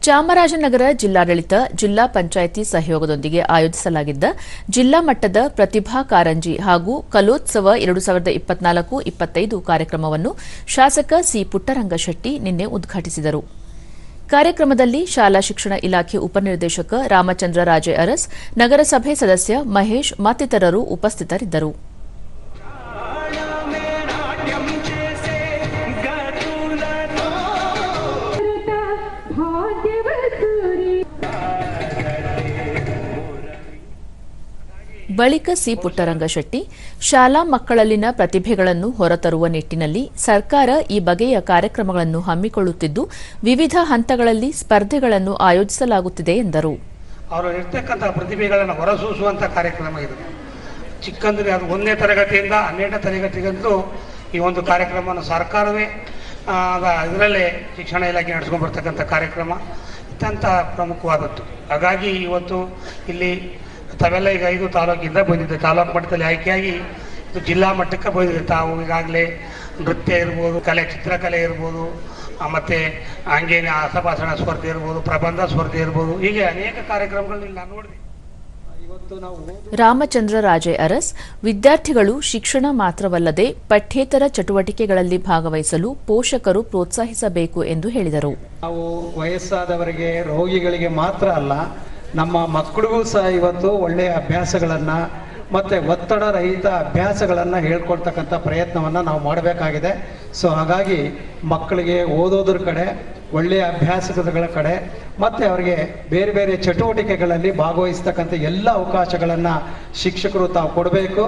ಚಾಮರಾಜನಗರ ಜಿಲ್ಲಾಡಳಿತ ಜಿಲ್ಲಾ ಪಂಚಾಯಿತಿ ಸಹಯೋಗದೊಂದಿಗೆ ಆಯೋಜಿಸಲಾಗಿದ್ದ ಜಿಲ್ಲಾ ಮಟ್ಟದ ಪ್ರತಿಭಾ ಕಾರಂಜಿ ಹಾಗೂ ಕಲೋತ್ಸವ 2024-25 ಕಾರ್ಯಕ್ರಮವನ್ನು ಶಾಸಕ ಸಿ ಪುಟ್ಟರಂಗಶೆಟ್ಟಿ ನಿನ್ನೆ ಉದ್ಘಾಟಿಸಿದರು. ಕಾರ್ಯಕ್ರಮದಲ್ಲಿ ಶಾಲಾ ಶಿಕ್ಷಣ ಇಲಾಖೆ ಉಪನಿರ್ದೇಶಕ ರಾಮಚಂದ್ರ ರಾಜೆ ಅರಸ್, ನಗರಸಭೆ ಸದಸ್ಯ ಮಹೇಶ್ ಮತ್ತಿತರರು ಉಪಸ್ಥಿತರಿದ್ದರು. ಬಳಿಕ ಸಿ ಪುಟ್ಟರಂಗಶೆಟ್ಟಿ, ಶಾಲಾ ಮಕ್ಕಳಲ್ಲಿನ ಪ್ರತಿಭೆಗಳನ್ನು ಹೊರತರುವ ನಿಟ್ಟಿನಲ್ಲಿ ಸರ್ಕಾರ ಈ ಬಗೆಯ ಕಾರ್ಯಕ್ರಮಗಳನ್ನು ಹಮ್ಮಿಕೊಳ್ಳುತ್ತಿದ್ದು, ವಿವಿಧ ಹಂತಗಳಲ್ಲಿ ಸ್ಪರ್ಧೆಗಳನ್ನು ಆಯೋಜಿಸಲಾಗುತ್ತಿದೆ ಎಂದರು. ಅವರು ಇರ್ತಕ್ಕಂಥ ಪ್ರತಿಭೆಗಳನ್ನು ಹೊರಸೂಸುವಂಥ ಕಾರ್ಯಕ್ರಮ ಇದು. ಚಿಕ್ಕಂದ್ರೆ ಅದು 1ನೇ ತರಗತಿಯಿಂದ 12ನೇ ತರಗತಿಗಂತೂ ಈ ಒಂದು ಕಾರ್ಯಕ್ರಮವನ್ನು ಸರ್ಕಾರವೇ ಇದರಲ್ಲೇ ಶಿಕ್ಷಣ ಇಲಾಖೆ ನಡೆಸ್ಕೊಂಡು ಬರ್ತಕ್ಕಂಥ ಕಾರ್ಯಕ್ರಮ ಅತ್ಯಂತ ಪ್ರಮುಖವಾದದ್ದು. ಹಾಗಾಗಿ ಇವತ್ತು ಇಲ್ಲಿ ತಾವೆಲ್ಲ ಈಗ 5 ತಾಲೂಕಿಂದ ಬಂದಿದೆ. ತಾಲೂಕು ಮಟ್ಟದಲ್ಲಿ ಆಯ್ಕೆಯಾಗಿ ಇದು ಜಿಲ್ಲಾ ಮಟ್ಟಕ್ಕೆ ಬಂದಿದೆ. ತಾವು ಈಗಾಗಲೇ ನೃತ್ಯ ಇರ್ಬೋದು, ಚಿತ್ರಕಲೆ ಇರ್ಬೋದು, ಮತ್ತು ಅಂಗೇನ ಆಸಭಾಷಣ ಸ್ಪರ್ಧೆ ಇರ್ಬೋದು, ಪ್ರಬಂಧ ಸ್ಪರ್ಧೆ ಇರ್ಬೋದು, ಹೀಗೆ ಅನೇಕ ಕಾರ್ಯಕ್ರಮಗಳನ್ನ ನಾನು ನೋಡಿದೆ. ರಾಮಚಂದ್ರ ರಾಜೆ ಅರಸ್, ವಿದ್ಯಾರ್ಥಿಗಳು ಶಿಕ್ಷಣ ಮಾತ್ರವಲ್ಲದೆ ಪಠ್ಯೇತರ ಚಟುವಟಿಕೆಗಳಲ್ಲಿ ಭಾಗವಹಿಸಲು ಪೋಷಕರು ಪ್ರೋತ್ಸಾಹಿಸಬೇಕು ಎಂದು ಹೇಳಿದರು. ನಾವು ವಯಸ್ಸಾದವರಿಗೆ, ರೋಗಿಗಳಿಗೆ ಮಾತ್ರ ಅಲ್ಲ, ನಮ್ಮ ಮಕ್ಕಳಿಗೂ ಸಹ ಇವತ್ತು ಒಳ್ಳೆಯ ಅಭ್ಯಾಸಗಳನ್ನು ಮತ್ತು ಒತ್ತಡ ರಹಿತ ಅಭ್ಯಾಸಗಳನ್ನು ಹೇಳ್ಕೊಡ್ತಕ್ಕಂಥ ಪ್ರಯತ್ನವನ್ನು ನಾವು ಮಾಡಬೇಕಾಗಿದೆ. ಸೊ ಹಾಗಾಗಿ ಮಕ್ಕಳಿಗೆ ಓದೋದ್ರ ಕಡೆ, ಒಳ್ಳೆಯ ಅಭ್ಯಾಸಗಳ ಕಡೆ ಮತ್ತು ಅವರಿಗೆ ಬೇರೆ ಬೇರೆ ಚಟುವಟಿಕೆಗಳಲ್ಲಿ ಭಾಗವಹಿಸ್ತಕ್ಕಂಥ ಎಲ್ಲ ಅವಕಾಶಗಳನ್ನು ಶಿಕ್ಷಕರು ತಾವು ಕೊಡಬೇಕು.